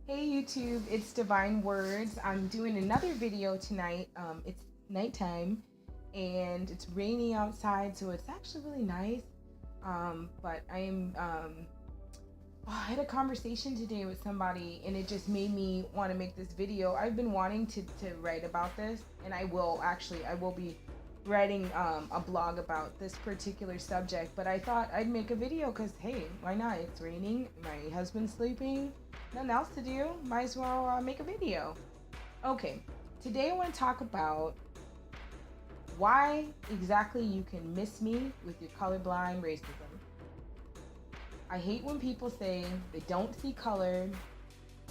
Hey YouTube, it's Divine Words. I'm doing another video tonight. It's nighttime and it's raining outside, so it's actually really nice. But I had a conversation today with somebody and it just made me want to make this video. I've been wanting to write about this, and I will be writing a blog about this particular subject, but I thought I'd make a video because hey, why not? It's raining, my husband's sleeping, nothing else to do, might as well make a video. Okay, today I want to talk about why exactly you can miss me with your colorblind racism. I hate when people say they don't see color,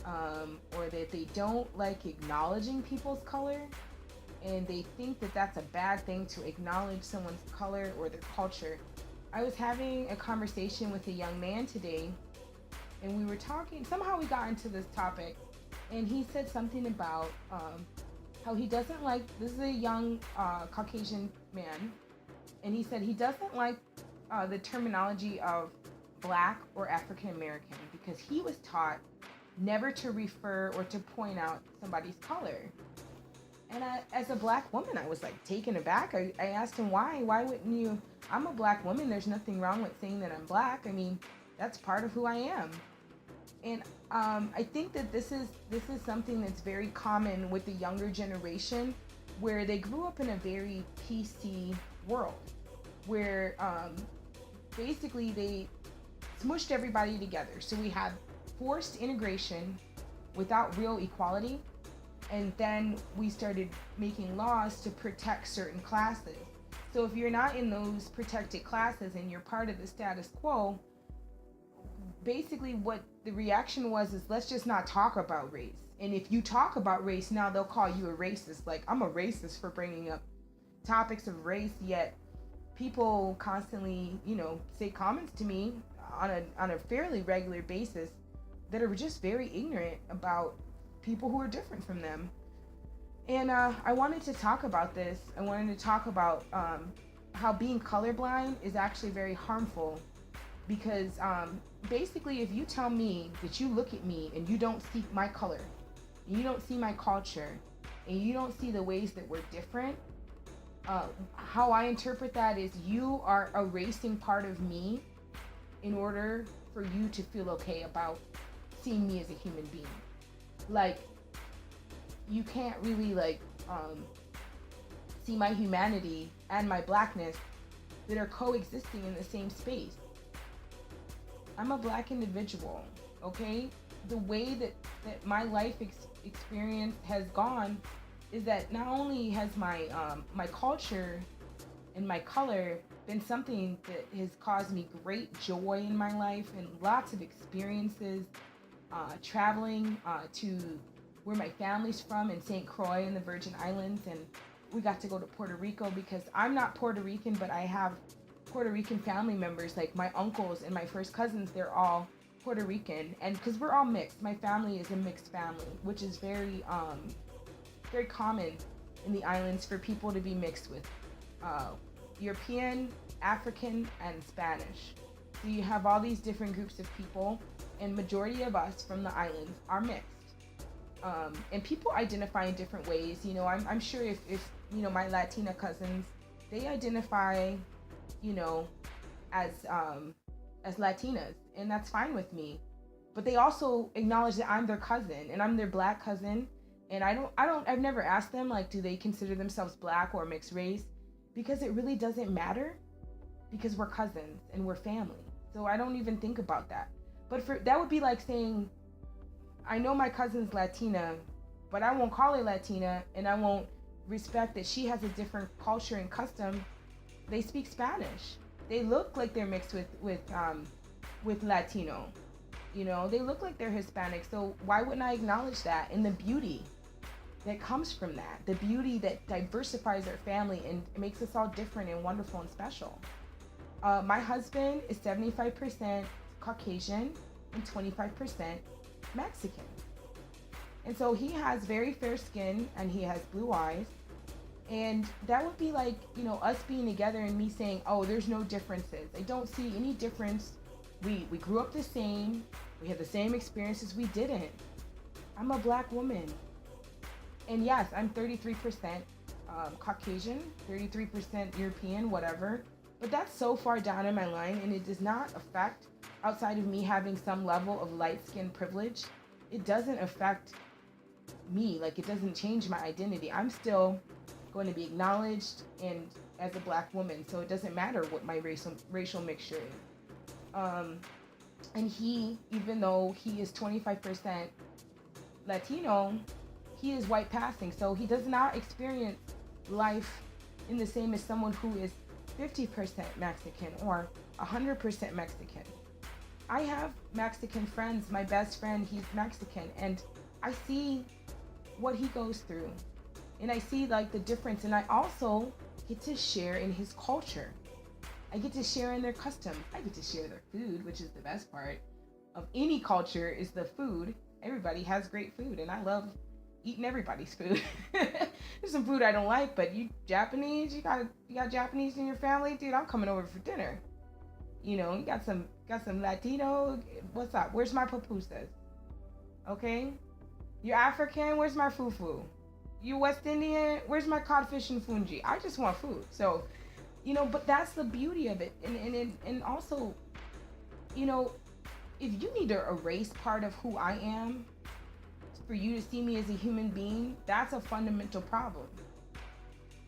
or that they don't like acknowledging people's color, and they think that that's a bad thing to acknowledge someone's color or their culture. I was having a conversation with a young man today, and we were talking, somehow we got into this topic, and he said something about how he doesn't like, this is a young Caucasian man, and he said he doesn't like the terminology of Black or African American because he was taught never to refer or to point out somebody's color. And as a Black woman, I was like taken aback. I asked him why wouldn't you? I'm a Black woman, there's nothing wrong with saying that I'm Black. I mean, that's part of who I am. And I think that this is something that's very common with the younger generation, where they grew up in a very PC world, where basically they smushed everybody together. So we had forced integration without real equality, and then we started making laws to protect certain classes. So if you're not in those protected classes and you're part of the status quo, basically what the reaction was is, let's just not talk about race. And if you talk about race, now they'll call you a racist. Like, I'm a racist for bringing up topics of race, yet people constantly, say comments to me on a fairly regular basis that are just very ignorant about people who are different from them. And I wanted to talk about this. I wanted to talk about how being colorblind is actually very harmful, because basically if you tell me that you look at me and you don't see my color, and you don't see my culture, and you don't see the ways that we're different, how I interpret that is you are erasing part of me in order for you to feel okay about seeing me as a human being. Like, you can't really see my humanity and my Blackness that are coexisting in the same space. I'm a Black individual, okay? The way that my life experience has gone is that not only has my culture and my color been something that has caused me great joy in my life and lots of experiences, traveling to where my family's from in St. Croix in the Virgin Islands, and we got to go to Puerto Rico because I'm not Puerto Rican, but I have Puerto Rican family members, like my uncles and my first cousins, they're all Puerto Rican, and because we're all mixed, my family is a mixed family, which is very very common in the islands for people to be mixed with European, African, and Spanish. So you have all these different groups of people, and majority of us from the islands are mixed. And people identify in different ways. I'm sure if my Latina cousins, they identify, as Latinas, and that's fine with me. But they also acknowledge that I'm their cousin and I'm their Black cousin. And I've never asked them, like, do they consider themselves Black or mixed race? Because it really doesn't matter, because we're cousins and we're family. So I don't even think about that. But that would be like saying, I know my cousin's Latina, but I won't call her Latina, and I won't respect that she has a different culture and custom. They speak Spanish. They look like they're mixed with Latino. They look like they're Hispanic. So why wouldn't I acknowledge that, and the beauty that comes from that, the beauty that diversifies our family and makes us all different and wonderful and special. My husband is 75% Caucasian and 25% Mexican. And so he has very fair skin and he has blue eyes. And that would be like, us being together and me saying, oh, there's no differences. I don't see any difference. We grew up the same. We had the same experiences. We didn't. I'm a black woman. And yes, I'm 33% Caucasian, 33% European, whatever. But that's so far down in my line, and it does not affect, outside of me having some level of light skin privilege, it doesn't affect me. Like, it doesn't change my identity. I'm still going to be acknowledged and as a black woman, so it doesn't matter what my racial mixture is. And he, even though he is 25% Latino, he is white passing, so he does not experience life in the same as someone who is 50% Mexican or 100% Mexican. I have Mexican friends. My best friend, he's Mexican, and I see what he goes through, and I see like the difference, and I also get to share in his culture. I get to share in their customs. I get to share their food, which is the best part of any culture, is the food. Everybody has great food, and I love eating everybody's food. There's some food I don't like, but you Japanese, you got Japanese in your family, dude, I'm coming over for dinner. You know, you got some Latino, what's up? Where's my pupusas? Okay? You're African, where's my fufu? You West Indian, where's my codfish and fungi? I just want food. So, you know, but that's the beauty of it. And also, you know, if you need to erase part of who I am for you to see me as a human being, that's a fundamental problem.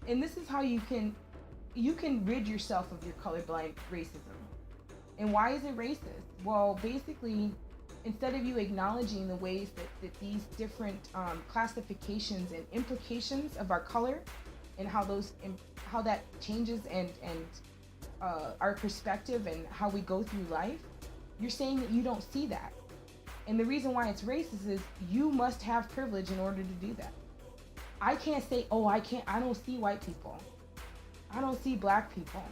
And this is how you can rid yourself of your colorblind racism. And why is it racist? Well, basically, instead of you acknowledging the ways that these different classifications and implications of our color and how that changes and our perspective and how we go through life, you're saying that you don't see that. And the reason why it's racist is you must have privilege in order to do that. I can't say, oh, I don't see white people. I don't see black people.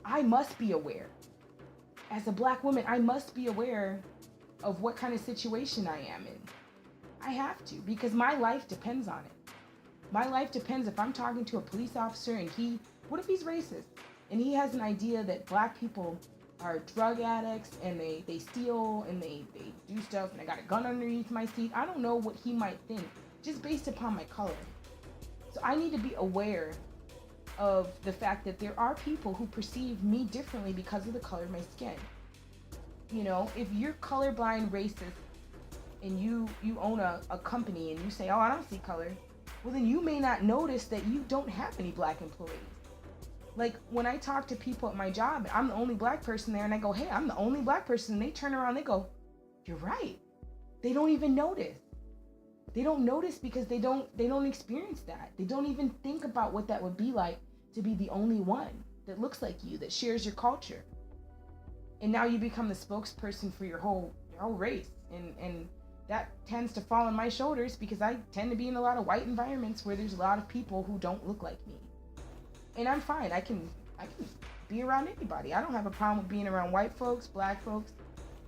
I must be aware. As a black woman, I must be aware of what kind of situation I am in. I have to, because my life depends on it. My life depends if I'm talking to a police officer and what if he's racist? And he has an idea that black people are drug addicts and they steal and they do stuff and I got a gun underneath my seat. I don't know what he might think just based upon my color. So I need to be aware of the fact that there are people who perceive me differently because of the color of my skin. You know, if you're colorblind racist and you own a company and you say, oh, I don't see color, well then you may not notice that you don't have any black employees. Like when I talk to people at my job, I'm the only black person there and I go, hey, I'm the only black person. And they turn around, they go, you're right. They don't even notice. They don't notice because they don't experience that. They don't even think about what that would be like to be the only one that looks like you, that shares your culture. And now you become the spokesperson for your whole race. And that tends to fall on my shoulders because I tend to be in a lot of white environments where there's a lot of people who don't look like me. And I'm fine. I can be around anybody. I don't have a problem with being around white folks, black folks,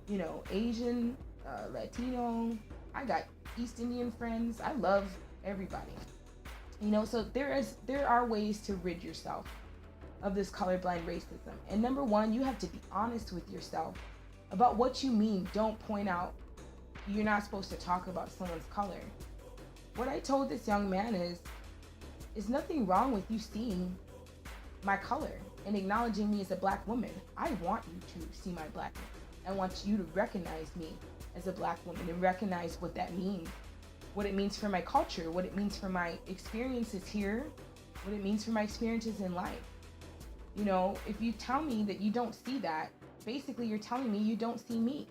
you know, Asian, Latino. I got East Indian friends. I love everybody. You know, so there are ways to rid yourself of this colorblind racism. And number one, you have to be honest with yourself about what you mean. Don't point out you're not supposed to talk about someone's color. What I told this young man is nothing wrong with you seeing my color and acknowledging me as a black woman. I want you to see my blackness. I want you to recognize me as a black woman and recognize what that means, what it means for my culture, what it means for my experiences here, what it means for my experiences in life. You know, if you tell me that you don't see that, basically you're telling me you don't see me.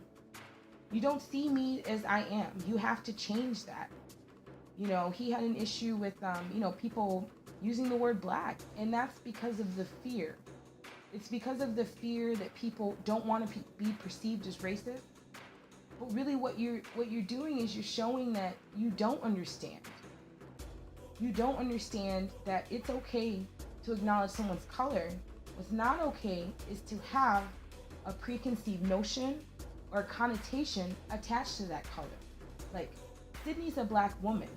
You don't see me as I am. You have to change that. You know, he had an issue with, people using the word black, and that's because of the fear. It's because of the fear that people don't want to be perceived as racist. But really what you're doing is you're showing that you don't understand. You don't understand that it's okay to acknowledge someone's color. What's not okay is to have a preconceived notion or connotation attached to that color. Like, Sydney's a black woman,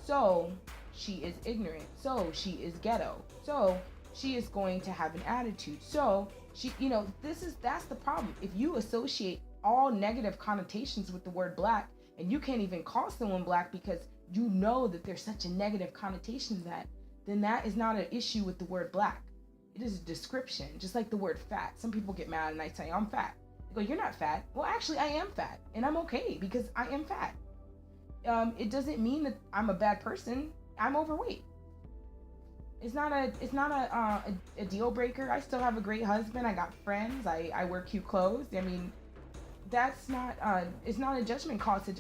so she is ignorant, so she is ghetto, so she is going to have an attitude, so she, that's the problem. If you associate all negative connotations with the word black and you can't even call someone black because you know that there's such a negative connotation to that, then that is not an issue with the word black. It is a description, just like the word fat. Some people get mad and I say, I'm fat. They go, you're not fat. Well, actually, I am fat, and I'm okay because I am fat. It doesn't mean that I'm a bad person. I'm overweight. It's not a deal breaker. I still have a great husband. I got friends. I wear cute clothes. I mean, that's not it's not a judgment call. It's a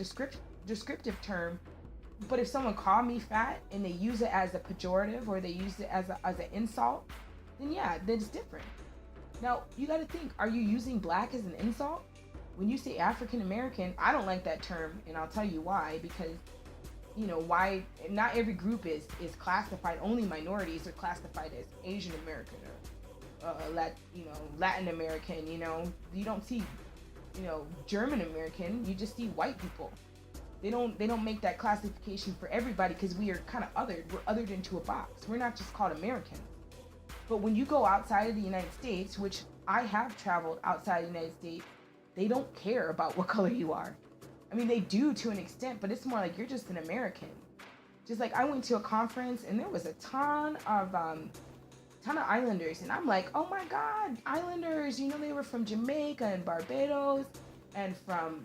descriptive term. But if someone called me fat and they use it as a pejorative or they use it as an insult, then yeah, that's different. Now, you got to think, are you using black as an insult? When you say African American, I don't like that term, and I'll tell you why. Because, you know, why not every group is classified. Only minorities are classified as Asian American or Latin American. You know, you don't see, German American. You just see white people. They don't make that classification for everybody because we are kind of othered. We're othered into a box. We're not just called Americans. But when you go outside of the United States, which I have traveled outside the United States, they don't care about what color you are. I mean, they do to an extent, but it's more like you're just an American. Just like I went to a conference and there was a ton of islanders, and I'm like, oh my God, islanders! They were from Jamaica and Barbados, and from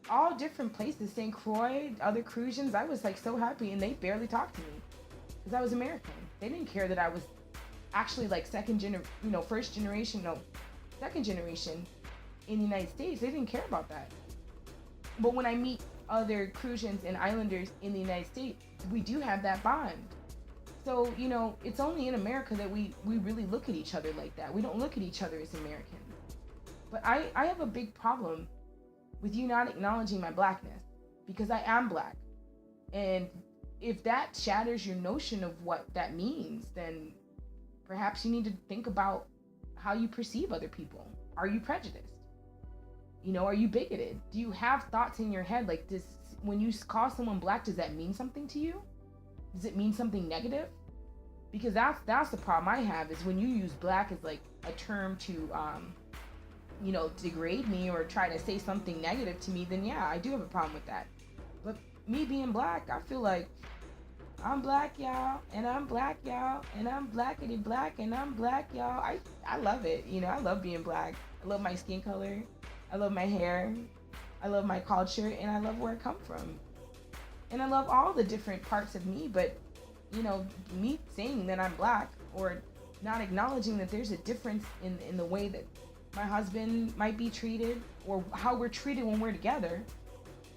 all different places, St. Croix, other cruises. I was like so happy, and they barely talked to me because I was American. They didn't care that I was actually like second generation in the United States. They didn't care about that. But when I meet other Crucians and Islanders in the United States, we do have that bond. So, it's only in America that we really look at each other like that. We don't look at each other as Americans. But I have a big problem with you not acknowledging my blackness, because I am black. And if that shatters your notion of what that means, then perhaps you need to think about how you perceive other people. Are you prejudiced? Are you bigoted? Do you have thoughts in your head like this? When you call someone black, does that mean something to you? Does it mean something negative? Because that's the problem I have, is when you use black as like a term to degrade me or try to say something negative to me, then yeah, I do have a problem with that. But me being black, I feel like I'm black, y'all, and I'm black, y'all, and I'm blackity black, and I'm black, y'all. I love it. I love being black. I love my skin color. I love my hair. I love my culture, and I love where I come from. And I love all the different parts of me, but me saying that I'm black or not acknowledging that there's a difference in the way that my husband might be treated or how we're treated when we're together.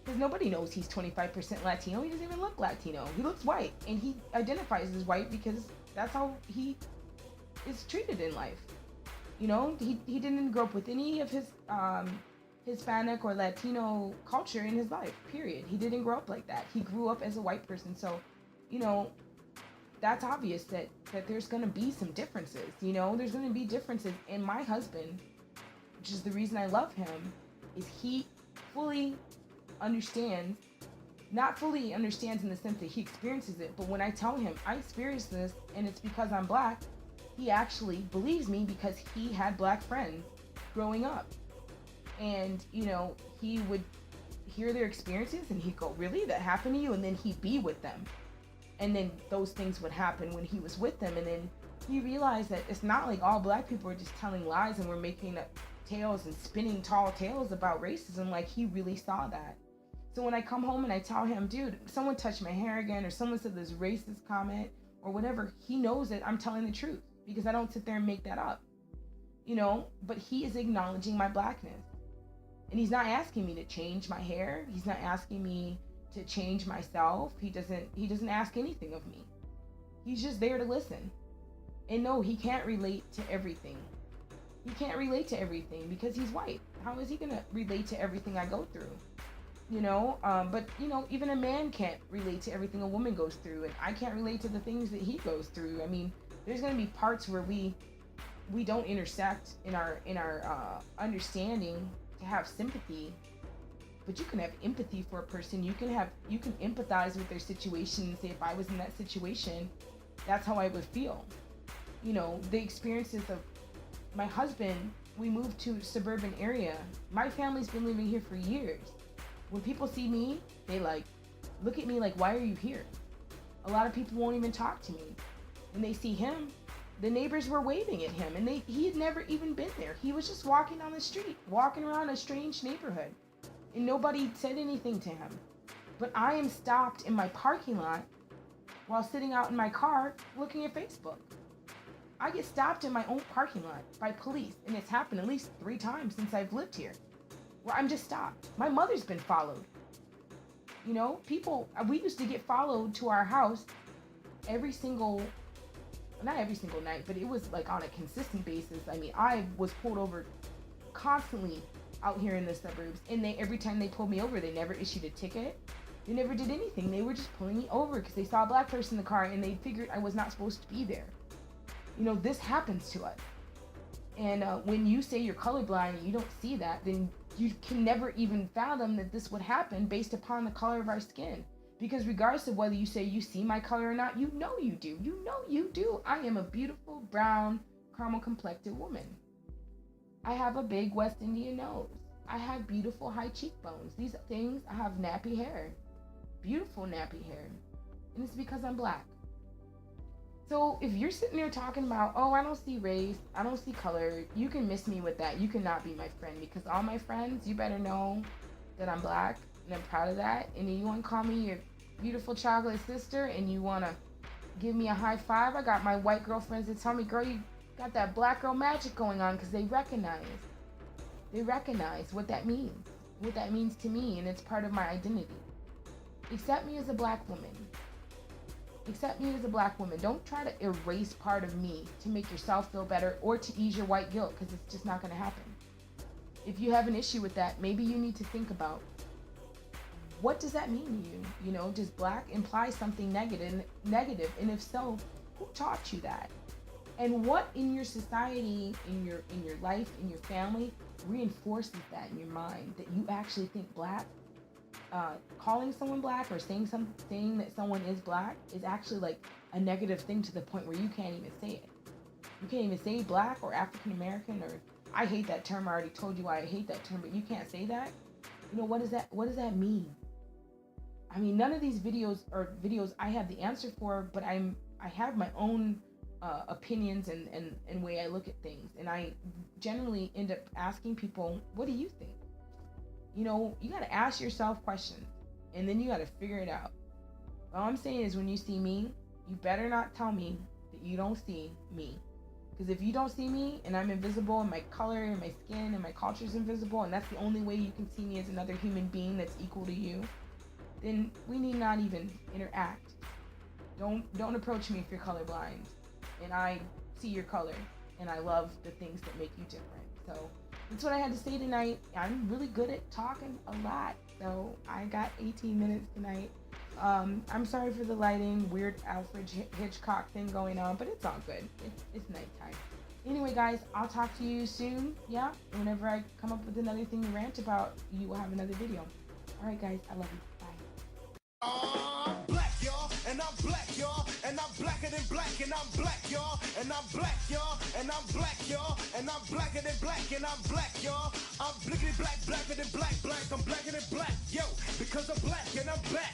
Because nobody knows he's 25% Latino. He doesn't even look Latino. He looks white, and he identifies as white because that's how he is treated in life. He didn't grow up with any of his Hispanic or Latino culture in his life, period. He didn't grow up like that. He grew up as a white person. So, that's obvious that there's going to be some differences. There's going to be differences. And my husband, which is the reason I love him, is he fully understands, not fully understands in the sense that he experiences it, but when I tell him I experienced this and it's because I'm black, he actually believes me because he had black friends growing up. And, he would hear their experiences and he'd go, really? That happened to you? And then he'd be with them. And then those things would happen when he was with them. And then he realized that it's not like all black people are just telling lies and we're making up tales and spinning tall tales about racism. Like, he really saw that. So when I come home and I tell him, dude, someone touched my hair again, or someone said this racist comment or whatever, he knows that I'm telling the truth because I don't sit there and make that up, but he is acknowledging my blackness. And he's not asking me to change my hair. He's not asking me to change myself. He doesn't ask anything of me. He's just there to listen. And no, he can't relate to everything. He can't relate to everything because he's white. How is he gonna relate to everything I go through? But even a man can't relate to everything a woman goes through, and I can't relate to the things that he goes through. I mean, there's gonna be parts where we don't intersect in our understanding to have sympathy, but you can have empathy for a person. You can empathize with their situation and say, if I was in that situation, that's how I would feel. The experiences of my husband, we moved to a suburban area. My family's been living here for years. When people see me, they like look at me like, why are you here? A lot of people won't even talk to me. When they see him, the neighbors were waving at him, and he had never even been there. He was just walking down the street, walking around a strange neighborhood, and nobody said anything to him. But I am stopped in my parking lot while sitting out in my car looking at Facebook. I get stopped in my own parking lot by police, and it's happened at least 3 times since I've lived here, where I'm just stopped. My mother's been followed. You know, we used to get followed to our house not every single night, but it was like on a consistent basis. I mean, I was pulled over constantly out here in the suburbs, and every time they pulled me over, they never issued a ticket. They never did anything. They were just pulling me over because they saw a black person in the car and they figured I was not supposed to be there. You know, this happens to us. And when you say you're colorblind and you don't see that, then you can never even fathom that this would happen based upon the color of our skin. Because regardless of whether you say you see my color or not, you know you do. You know you do. I am a beautiful, brown, caramel-complected woman. I have a big West Indian nose. I have beautiful high cheekbones. These things, I have nappy hair. Beautiful nappy hair. And it's because I'm black. So if you're sitting there talking about, oh, I don't see race, I don't see color, you can miss me with that. You cannot be my friend, because all my friends, you better know that I'm black. And I'm proud of that. And you want to call me your beautiful chocolate sister, and you want to give me a high five. I got my white girlfriends that tell me, girl, you got that black girl magic going on, because they recognize what that means to me, and it's part of my identity. Accept me as a black woman. Accept me as a black woman. Don't try to erase part of me to make yourself feel better or to ease your white guilt, because it's just not going to happen. If you have an issue with that, maybe you need to think about, what does that mean to you? You know, does black imply something negative? And if so, who taught you that? And what in your society, in your life, in your family, reinforces that in your mind, that you actually think black, calling someone black or saying that someone is black is actually like a negative thing, to the point where you can't even say it. You can't even say black or African American, or I hate that term. I already told you why I hate that term, but you can't say that. You know, what does that mean? I mean, none of these videos are videos I have the answer for, but I have my own opinions and way I look at things. And I generally end up asking people, what do you think? You know, you got to ask yourself questions, and then you got to figure it out. All I'm saying is, when you see me, you better not tell me that you don't see me. Because if you don't see me, and I'm invisible, and my color and my skin and my culture is invisible, and that's the only way you can see me as another human being that's equal to you, then we need not even interact. Don't approach me if you're colorblind, and I see your color, and I love the things that make you different. So that's what I had to say tonight. I'm really good at talking a lot, so I got 18 minutes tonight. I'm sorry for the lighting, weird Alfred Hitchcock thing going on, but it's all good. It's nighttime. Anyway, guys, I'll talk to you soon. Yeah, whenever I come up with another thing to rant about, you will have another video. All right, guys, I love you. Black, y'all, and I'm black, y'all, and I'm blacker than black, and I'm black, y'all, and I'm black, y'all, and I'm black, y'all, and I'm blacker than black, and I'm black, y'all. I'm blickety black, blacker than black, black, I'm blacker than black, yo, because I'm black and I'm black.